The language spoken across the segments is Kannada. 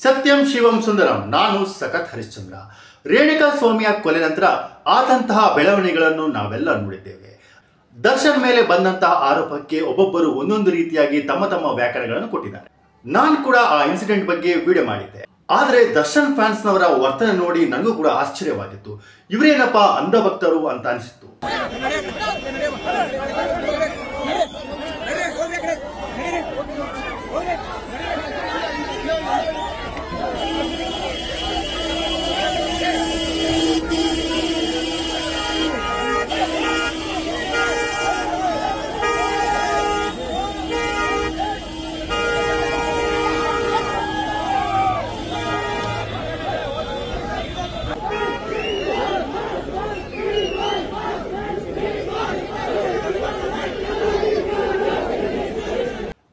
ಸತ್ಯಂ ಶಿವಂ ಸುಂದರಂ. ನಾನು ಸಖತ್ ಹರಿಶ್ಚಂದ್ರ. ರೇಣುಕಾ ಸ್ವಾಮಿಯ ಕೊಲೆ ನಂತರ ಆದಂತಹ ಬೆಳವಣಿಗೆಗಳನ್ನು ನಾವೆಲ್ಲ ನೋಡಿದ್ದೇವೆ. ದರ್ಶನ್ ಮೇಲೆ ಬಂದಂತಹ ಆರೋಪಕ್ಕೆ ಒಬ್ಬೊಬ್ಬರು ಒಂದೊಂದು ರೀತಿಯಾಗಿ ತಮ್ಮ ತಮ್ಮ ವ್ಯಾಖ್ಯಾನಗಳನ್ನು ಕೊಟ್ಟಿದ್ದಾರೆ. ನಾನು ಕೂಡ ಆ ಇನ್ಸಿಡೆಂಟ್ ಬಗ್ಗೆ ವಿಡಿಯೋ ಮಾಡಿದ್ದೆ. ಆದರೆ ದರ್ಶನ್ ಫ್ಯಾನ್ಸ್ನವರ ವರ್ತನೆ ನೋಡಿ ನನಗೂ ಕೂಡ ಆಶ್ಚರ್ಯವಾಗಿತ್ತು. ಇವರೇನಪ್ಪ ಅಂಧಭಕ್ತರು ಅಂತ ಅನಿಸಿತ್ತು.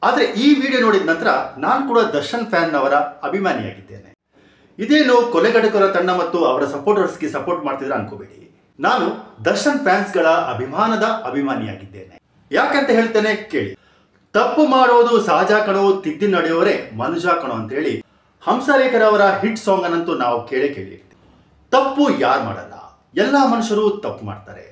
ಆದರೆ ಈ ವಿಡಿಯೋ ನೋಡಿದ ನಂತರ ನಾನು ಕೂಡ ದರ್ಶನ್ ಫ್ಯಾನ್ ಅವರ ಅಭಿಮಾನಿಯಾಗಿದ್ದೇನೆ. ಇದೇನು ಕೊಲೆಗಡಕರ ತಂಡ ಮತ್ತು ಅವರ ಸಪೋರ್ಟರ್ಸ್ಗೆ ಸಪೋರ್ಟ್ ಮಾಡ್ತಿದ್ರೆ ಅನ್ಕೋಬೇಡಿ. ನಾನು ದರ್ಶನ್ ಫ್ಯಾನ್ಸ್ಗಳ ಅಭಿಮಾನದ ಅಭಿಮಾನಿಯಾಗಿದ್ದೇನೆ. ಯಾಕಂತ ಹೇಳ್ತೇನೆ ಕೇಳಿ. ತಪ್ಪು ಮಾಡೋದು ಸಹಜ ಕಣೋ, ತಿದ್ದಿ ನಡೆಯೋರೇ ಮನುಜ ಕಣೋ ಅಂತೇಳಿ ಹಂಸಲೇಖರವರ ಹಿಟ್ ಸಾಂಗ್ ಅನ್ನಂತೂ ನಾವು ಕೇಳಿರ್ತೀವಿ. ತಪ್ಪು ಯಾರು ಮಾಡಲ್ಲ, ಎಲ್ಲ ಮನುಷ್ಯರು ತಪ್ಪು ಮಾಡ್ತಾರೆ.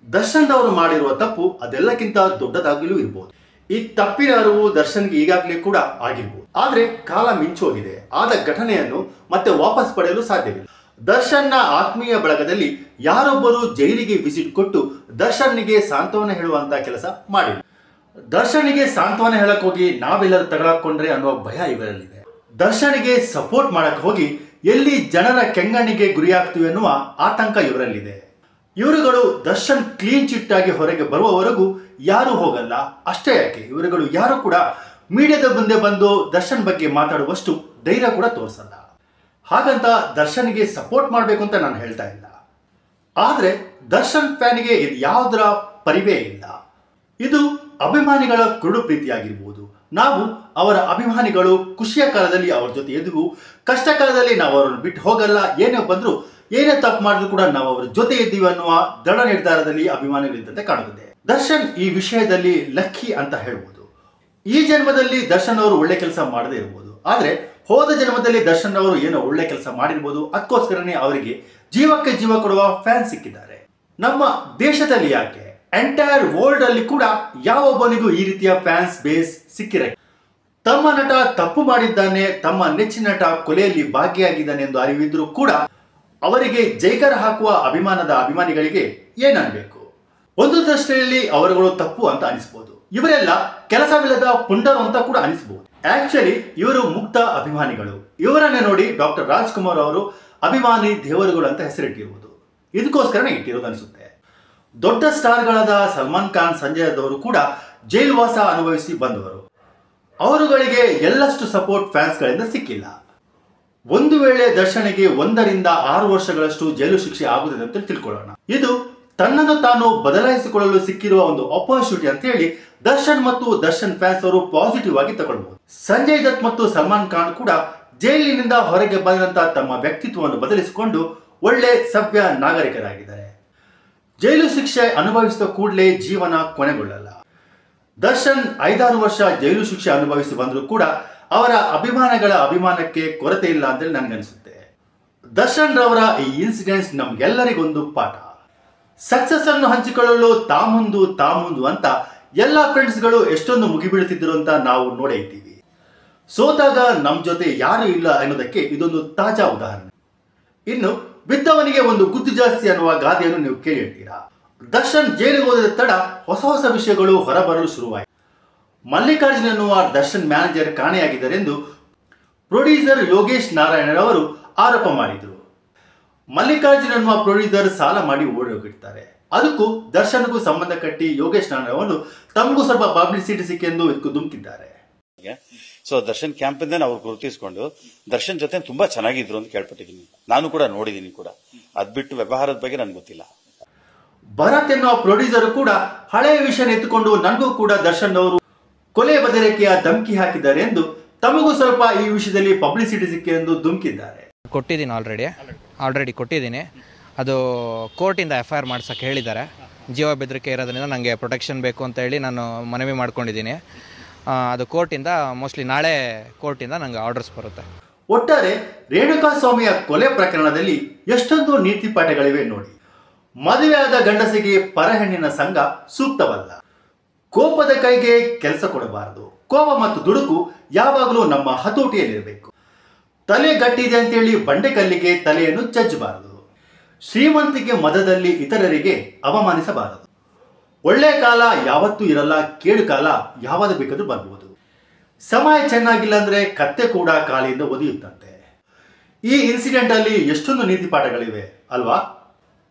ದರ್ಶನ್ ಅವರು ಮಾಡಿರುವ ತಪ್ಪು ಅದೆಲ್ಲಕ್ಕಿಂತ ದೊಡ್ಡದಾಗಲೂ ಇರ್ಬೋದು. ಈ ತಪ್ಪಿನ ಅರಿವು ದರ್ಶನ್ಗೆ ಈಗಾಗಲೇ ಕೂಡ ಆಗಿರ್ಬೋದು. ಆದ್ರೆ ಕಾಲ ಮಿಂಚೋಗಿದೆ. ಆದ ಘಟನೆಯನ್ನು ಮತ್ತೆ ವಾಪಸ್ ಪಡೆಯಲು ಸಾಧ್ಯವಿಲ್ಲ. ದರ್ಶನ್ನ ಆತ್ಮೀಯ ಬಳಗದಲ್ಲಿ ಯಾರೊಬ್ಬರು ಜೈಲಿಗೆ ವಿಸಿಟ್ ಕೊಟ್ಟು ದರ್ಶನ್ನಿಗೆ ಸಾಂತ್ವನ ಹೇಳುವಂತ ಕೆಲಸ ಮಾಡಿಲ್ಲ. ದರ್ಶನ್ನಿಗೆ ಸಾಂತ್ವನ ಹೇಳಕ್ ಹೋಗಿ ನಾವೆಲ್ಲರೂ ತಗೊಳಕೊಂಡ್ರೆ ಅನ್ನೋ ಭಯ ಇವರಲ್ಲಿದೆ. ದರ್ಶನ್ಗೆ ಸಪೋರ್ಟ್ ಮಾಡಕ್ ಹೋಗಿ ಎಲ್ಲಿ ಜನರ ಕೆಂಗಣ್ಣಿಗೆ ಗುರಿಯಾಗ್ತೀವಿ ಅನ್ನುವ ಆತಂಕ ಇವರಲ್ಲಿದೆ. ಇವರುಗಳು ದರ್ಶನ್ ಕ್ಲೀನ್ ಚಿಟ್ ಆಗಿ ಹೊರಗೆ ಬರುವವರೆಗೂ ಯಾರು ಹೋಗಲ್ಲ. ಅಷ್ಟೇ ಯಾಕೆ, ಇವರುಗಳು ಯಾರು ಕೂಡ ಮೀಡಿಯಾದ ಮುಂದೆ ಬಂದು ದರ್ಶನ್ ಬಗ್ಗೆ ಮಾತಾಡುವಷ್ಟು ಧೈರ್ಯ ಕೂಡ ತೋರಿಸಲ್ಲ. ಹಾಗಂತ ದರ್ಶನ್ಗೆ ಸಪೋರ್ಟ್ ಮಾಡಬೇಕು ಅಂತ ನಾನು ಹೇಳ್ತಾ ಇಲ್ಲ. ಆದ್ರೆ ದರ್ಶನ್ ಫ್ಯಾನ್ಗೆ ಇದು ಯಾವುದರ ಪರಿವೇ ಇಲ್ಲ. ಇದು ಅಭಿಮಾನಿಗಳ ಕುರುಡು ಪ್ರೀತಿಯಾಗಿರ್ಬೋದು. ನಾವು ಅವರ ಅಭಿಮಾನಿಗಳು ಖುಷಿಯ ಕಾಲದಲ್ಲಿ ಅವರ ಜೊತೆ ಎದುರು, ಕಷ್ಟ ಕಾಲದಲ್ಲಿ ನಾವು ಅವರನ್ನು ಬಿಟ್ಟು ಹೋಗಲ್ಲ. ಏನೇ ಬಂದ್ರು, ಏನೇ ತಪ್ಪು ಮಾಡಿದ್ರು ಕೂಡ ನಾವು ಅವರ ಜೊತೆ ಇದ್ದೀವಿ ಅನ್ನುವ ದೃಢ ನಿರ್ಧಾರದಲ್ಲಿ ಅಭಿಮಾನಿಗಳಿದ್ದಂತೆ ಕಾಣುತ್ತದೆ. ದರ್ಶನ್ ಈ ವಿಷಯದಲ್ಲಿ ಲಕ್ಕಿ ಅಂತ ಹೇಳ್ಬೋದು. ಈ ಜನ್ಮದಲ್ಲಿ ದರ್ಶನ್ ಅವರು ಒಳ್ಳೆ ಕೆಲಸ ಮಾಡದೇ ಇರ್ಬೋದು, ಆದ್ರೆ ಹೋದ ಜನ್ಮದಲ್ಲಿ ದರ್ಶನ್ ಅವರು ಏನೋ ಒಳ್ಳೆ ಕೆಲಸ ಮಾಡಿರ್ಬೋದು. ಅದಕ್ಕೋಸ್ಕರನೇ ಅವರಿಗೆ ಜೀವಕ್ಕೆ ಜೀವ ಕೊಡುವ ಫ್ಯಾನ್ ಸಿಕ್ಕಿದ್ದಾರೆ. ನಮ್ಮ ದೇಶದಲ್ಲಿ ಯಾಕೆ, ಎಂಟೈರ್ ವರ್ಲ್ಡ್ ಅಲ್ಲಿ ಕೂಡ ಯಾವೊಬ್ಬನಿಗೂ ಈ ರೀತಿಯ ಫ್ಯಾನ್ಸ್ ಬೇಸ್ ಸಿಕ್ಕಿರ. ತಮ್ಮ ನಟ ತಪ್ಪು ಮಾಡಿದ್ದಾನೆ, ತಮ್ಮ ನೆಚ್ಚಿನ ನಟ ಕೊಲೆಯಲ್ಲಿ ಭಾಗಿಯಾಗಿದ್ದಾನೆ ಎಂದು ಅರಿವಿದ್ರೂ ಕೂಡ ಅವರಿಗೆ ಜೈಕಾರ ಹಾಕುವ ಅಭಿಮಾನದ ಅಭಿಮಾನಿಗಳಿಗೆ ಏನನ್ಬೇಕು? ಒಂದು ದೃಷ್ಟಿಯಲ್ಲಿ ಅವರುಗಳು ತಪ್ಪು ಅಂತ ಅನಿಸಬಹುದು. ಇವರೆಲ್ಲ ಕೆಲಸವಿಲ್ಲದ ಪುಂಡರು ಅಂತ ಕೂಡ ಅನಿಸಬಹುದು. ಆಕ್ಚುಲಿ ಇವರು ಮುಕ್ತ ಅಭಿಮಾನಿಗಳು. ಇವರನ್ನೇ ನೋಡಿ ಡಾಕ್ಟರ್ ರಾಜ್ಕುಮಾರ್ ಅವರು ಅಭಿಮಾನಿ ದೇವರುಗಳು ಅಂತ ಹೆಸರಿಟ್ಟಿರುವುದು ಇದಕ್ಕೋಸ್ಕರನೇ ಇಟ್ಟಿರೋದು ಅನಿಸುತ್ತೆ. ದೊಡ್ಡ ಸ್ಟಾರ್ಗಳಾದ ಸಲ್ಮಾನ್ ಖಾನ್, ಸಂಜಯ್ ದವರು ಕೂಡ ಜೈಲುವಾಸ ಅನುಭವಿಸಿ ಬಂದವರು. ಅವರುಗಳಿಗೆ ಎಲ್ಲಷ್ಟು ಸಪೋರ್ಟ್ ಫ್ಯಾನ್ಸ್ಗಳಿಂದ ಸಿಕ್ಕಿಲ್ಲ. ಒಂದು ವೇಳೆ ದರ್ಶನ್ಗೆ 1 ರಿಂದ 6 ವರ್ಷಗಳಷ್ಟು ಜೈಲು ಶಿಕ್ಷೆ ಆಗುತ್ತದೆ ಅಂತ ತಿಳ್ಕೊಳ್ಳೋಣ. ಇದು ತನ್ನನ್ನು ತಾನು ಬದಲಾಯಿಸಿಕೊಳ್ಳಲು ಸಿಕ್ಕಿರುವ ಒಂದು ಆಪರ್ಚುನಿಟಿ ಅಂತ ಹೇಳಿ ದರ್ಶನ್ ಮತ್ತು ದರ್ಶನ್ ಫ್ಯಾನ್ಸ್ ಅವರು ಪಾಸಿಟಿವ್ ಆಗಿ ತಗೊಳ್ಬಹುದು. ಸಂಜಯ್ ದತ್ ಮತ್ತು ಸಲ್ಮಾನ್ ಖಾನ್ ಕೂಡ ಜೈಲಿನಿಂದ ಹೊರಗೆ ಬಂದಂತಹ ತಮ್ಮ ವ್ಯಕ್ತಿತ್ವವನ್ನು ಬದಲಿಸಿಕೊಂಡು ಒಳ್ಳೆ ಸಭ್ಯ ನಾಗರಿಕರಾಗಿದ್ದಾರೆ. ಜೈಲು ಶಿಕ್ಷೆ ಅನುಭವಿಸಿದ ಕೂಡಲೇ ಜೀವನ ಕೊನೆಗೊಳ್ಳಲ್ಲ. ದರ್ಶನ್ 5-6 ವರ್ಷ ಜೈಲು ಶಿಕ್ಷೆ ಅನುಭವಿಸಿ ಬಂದರೂ ಕೂಡ ಅವರ ಅಭಿಮಾನಿಗಳ ಅಭಿಮಾನಕ್ಕೆ ಕೊರತೆ ಇಲ್ಲ ಅಂತೇಳಿ ನನಗನ್ಸುತ್ತೆ. ದರ್ಶನ್ ರವರ ಈ ಇನ್ಸಿಡೆಂಟ್ಸ್ ನಮ್ಗೆಲ್ಲರಿಗೊಂದು ಪಾಠ. ಸಕ್ಸಸ್ ಅನ್ನು ಹಂಚಿಕೊಳ್ಳಲು ತಾಮುಂದು ಅಂತ ಎಲ್ಲ ಫ್ರೆಂಡ್ಸ್ಗಳು ಎಷ್ಟೊಂದು ಮುಗಿಬೀಳುತ್ತಿದ್ದರು ಅಂತ ನಾವು ನೋಡೇ ಇದ್ದೀವಿ. ಸೋತಾಗ ನಮ್ ಜೊತೆ ಯಾರು ಇಲ್ಲ ಅನ್ನೋದಕ್ಕೆ ಇದೊಂದು ತಾಜಾ ಉದಾಹರಣೆ. ಇನ್ನು ಬಿದ್ದವನಿಗೆ ಒಂದು ಗುದ್ದು ಜಾಸ್ತಿ ಅನ್ನುವ ಗಾದೆಯನ್ನು ನೀವು ಕೇಳಿರ್ತೀರಾ. ದರ್ಶನ್ ಜೈಲಿಗೆ ಹೋದ ತಡ ಹೊಸ ವಿಷಯಗಳು ಹೊರಬರಲು ಶುರುವಾಯಿತು. ಮಲ್ಲಿಕಾರ್ಜುನ್ ಎನ್ನುವ ದರ್ಶನ್ ಮ್ಯಾನೇಜರ್ ಕಾಣೆಯಾಗಿದ್ದಾರೆ ಎಂದು ಪ್ರೊಡ್ಯೂಸರ್ ಯೋಗೇಶ್ ನಾರಾಯಣ್ ಅವರು ಆರೋಪ ಮಾಡಿದರು. ಮಲ್ಲಿಕಾರ್ಜುನ್ ಎನ್ನುವ ಪ್ರೊಡ್ಯೂಸರ್ ಸಾಲ ಮಾಡಿ ಓಡಿ ಹೋಗಿರ್ತಾರೆ. ಅದಕ್ಕೂ ದರ್ಶನ್ಗೂ ಸಂಬಂಧ ಕಟ್ಟಿ ಯೋಗೇಶ್ ನಾರಾಯಣ್ ಅವರು ತಮಗೂ ಸ್ವಲ್ಪ ಪಬ್ಲಿಸಿಟಿ ಸಿಕ್ಕೆಂದು ಇದಕ್ಕೂ ಧುಮುಕಿದ್ದಾರೆ. ಸೊ ದರ್ಶನ್ ಕ್ಯಾಂಪ್ ಇಂದ ಅವ್ರು ಗುರುತಿಸಿಕೊಂಡು ದರ್ಶನ್ ಜೊತೆ ತುಂಬಾ ಚೆನ್ನಾಗಿದ್ರು ಅಂತ ಕೇಳ್ಪಟ್ಟಿದ್ದೀನಿ. ನಾನು ಕೂಡ ನೋಡಿದ್ದೀನಿ ಕೂಡ. ಅದ್ಬಿಟ್ಟು ವ್ಯವಹಾರದ ಬಗ್ಗೆ ನನ್ಗೆ ಗೊತ್ತಿಲ್ಲ. ಭರತ್ ಎನ್ನುವ ಪ್ರೊಡ್ಯೂಸರ್ ಕೂಡ ಹಳೆಯ ವಿಷಯ ಎತ್ತುಕೊಂಡು ನನಗೂ ಕೂಡ ದರ್ಶನ್ ಅವರು ಕೊಲೆ ಬೆದರಿಕೆಯ ಧಮಕಿ ಹಾಕಿದ್ದಾರೆ ಎಂದು ತಮಗೂ ಸ್ವಲ್ಪ ಈ ವಿಷಯದಲ್ಲಿ ಪಬ್ಲಿಸಿಟಿ ಸಿಕ್ಕಿ ಎಂದು ಧುಮುಕಿದ್ದಾರೆ. ಕೊಟ್ಟಿದ್ದೀನಿ, ಆಲ್ರೆಡಿ ಕೊಟ್ಟಿದ್ದೀನಿ. ಅದು ಕೋರ್ಟಿಂದ FIR ಮಾಡ್ಸೋಕ್ಕೆ ಹೇಳಿದ್ದಾರೆ. ಜೀವ ಬೆದರಿಕೆ ಇರೋದ್ರಿಂದ ನನಗೆ ಪ್ರೊಟೆಕ್ಷನ್ ಬೇಕು ಅಂತ ಹೇಳಿ ನಾನು ಮನವಿ ಮಾಡ್ಕೊಂಡಿದ್ದೀನಿ. ಅದು ಕೋರ್ಟಿಂದ ಮೋಸ್ಟ್ಲಿ ನಾಳೆ ಕೋರ್ಟಿಂದ ನನಗೆ ಆರ್ಡರ್ಸ್ ಬರುತ್ತೆ. ಒಟ್ಟಾರೆ ರೇಣುಕಾಸ್ವಾಮಿಯ ಕೊಲೆ ಪ್ರಕರಣದಲ್ಲಿ ಎಷ್ಟೊಂದು ನೀತಿ ಪಾಠಗಳಿವೆ ನೋಡಿ. ಮದುವೆಯಾದ ಗಂಡಸಿಗೆ ಪರಹೆಣ್ಣಿನ ಸಂಘ ಸೂಕ್ತವಲ್ಲ. ಕೋಪದ ಕೈಗೆ ಕೆಲಸ ಕೊಡಬಾರದು. ಕೋಪ ಮತ್ತು ದುಡುಕು ಯಾವಾಗಲೂ ನಮ್ಮ ಹತೋಟಿಯಲ್ಲಿರಬೇಕು. ತಲೆ ಗಟ್ಟಿದೆ ಅಂತೇಳಿ ಬಂಡೆಕಲ್ಲಿಗೆ ತಲೆಯನ್ನು ಚಚ್ಚಬಾರದು. ಶ್ರೀಮಂತಿಕೆ ಮದದಲ್ಲಿ ಇತರರಿಗೆ ಅವಮಾನಿಸಬಾರದು. ಒಳ್ಳೆ ಕಾಲ ಯಾವತ್ತೂ ಇರಲ್ಲ, ಕೇಡು ಕಾಲ ಯಾವಾಗ ಬೇಕಾದ್ರೂ ಬರ್ಬೋದು. ಸಮಯ ಚೆನ್ನಾಗಿಲ್ಲ ಅಂದ್ರೆ ಕತ್ತೆ ಕೂಡ ಕಾಲಿಂದ ಒದೆಯುತ್ತಂತೆ. ಈ ಇನ್ಸಿಡೆಂಟ್ ಅಲ್ಲಿ ಎಷ್ಟೊಂದು ನೀತಿ ಪಾಠಗಳಿವೆ ಅಲ್ವಾ?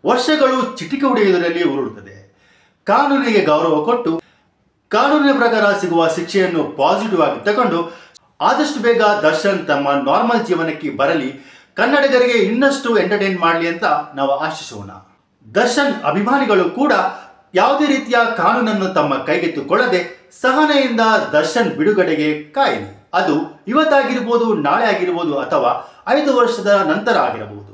ವರ್ಷಗಳು ಚಿಟಿಕೆ ಹೊಡೆಯುವುದರಲ್ಲಿ ಉರುಳುತ್ತದೆ. ಕಾನೂನಿಗೆ ಗೌರವ ಕೊಟ್ಟು ಕಾನೂನಿನ ಪ್ರಕಾರ ಸಿಗುವ ಶಿಕ್ಷೆಯನ್ನು ಪಾಸಿಟಿವ್ ಆಗಿ ತಗೊಂಡು ಆದಷ್ಟು ಬೇಗ ದರ್ಶನ್ ತಮ್ಮ ನಾರ್ಮಲ್ ಜೀವನಕ್ಕೆ ಬರಲಿ, ಕನ್ನಡಿಗರಿಗೆ ಇನ್ನಷ್ಟು ಎಂಟರ್ಟೈನ್ ಮಾಡಲಿ ಅಂತ ನಾವು ಆಶಿಸೋಣ. ದರ್ಶನ್ ಅಭಿಮಾನಿಗಳು ಕೂಡ ಯಾವುದೇ ರೀತಿಯ ಕಾನೂನನ್ನು ತಮ್ಮ ಕೈಗೆತ್ತಿಕೊಳ್ಳದೆ ಸಹನೆಯಿಂದ ದರ್ಶನ್ ಬಿಡುಗಡೆಗೆ ಕಾಯಲಿ. ಅದು ಇವತ್ತಾಗಿರ್ಬೋದು, ನಾಳೆ ಆಗಿರ್ಬೋದು, ಅಥವಾ 5 ವರ್ಷದ ನಂತರ ಆಗಿರಬಹುದು.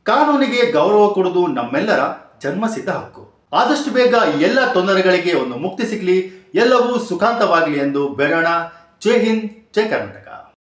ಕಾನೂನಿಗೆ ಗೌರವ ಕೊಡುವುದು ನಮ್ಮೆಲ್ಲರ ಜನ್ಮಸಿದ್ಧ ಹಕ್ಕು. ಆದಷ್ಟು ಬೇಗ ಎಲ್ಲ ತೊಂದರೆಗಳಿಗೆ ಒಂದು ಮುಕ್ತಿ ಸಿಗಲಿ, ಎಲ್ಲವೂ ಸುಖಾಂತವಾಗಲಿ ಎಂದು ಬೇಡೋಣ. ಜೈ ಹಿಂದ್, ಜೈ ಕರ್ನಾಟಕ.